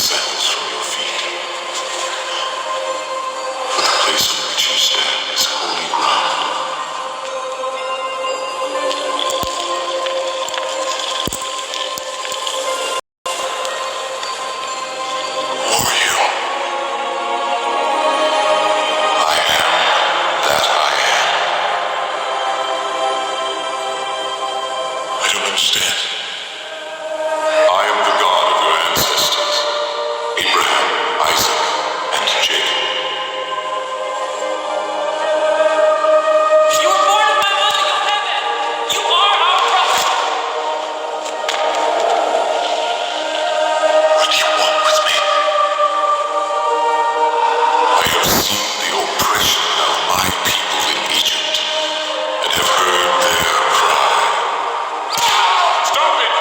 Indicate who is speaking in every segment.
Speaker 1: sandals from your feet. For the place on which you stand is holy ground. Who are you? I am that I am. I don't understand. I am the God of your ancestors, Abraham, Isaac, and Jacob.
Speaker 2: You were born of my mother, Yocheved. You are our prophet.
Speaker 1: What do you want with me? I have seen the oppression of my people in Egypt, and have heard their cry.
Speaker 3: Stop it!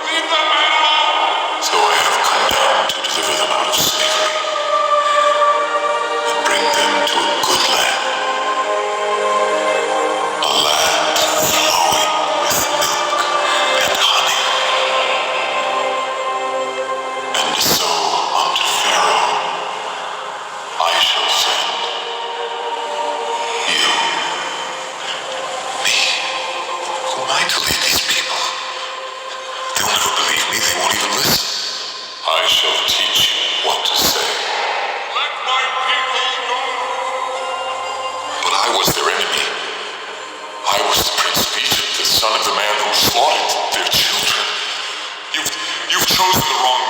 Speaker 3: Leave that man alone!
Speaker 1: So I have come down to deliver them out of slavery, and bring them to a good land. A land flowing with milk and honey. And so unto Pharaoh I shall send you, me. Who am I to lead these people? They'll never believe me, they won't even listen. I shall teach you what to say.
Speaker 3: Let my people go!
Speaker 1: But I was their enemy. I was the prince of Egypt, the son of the man who slaughtered their children. You've chosen the wrong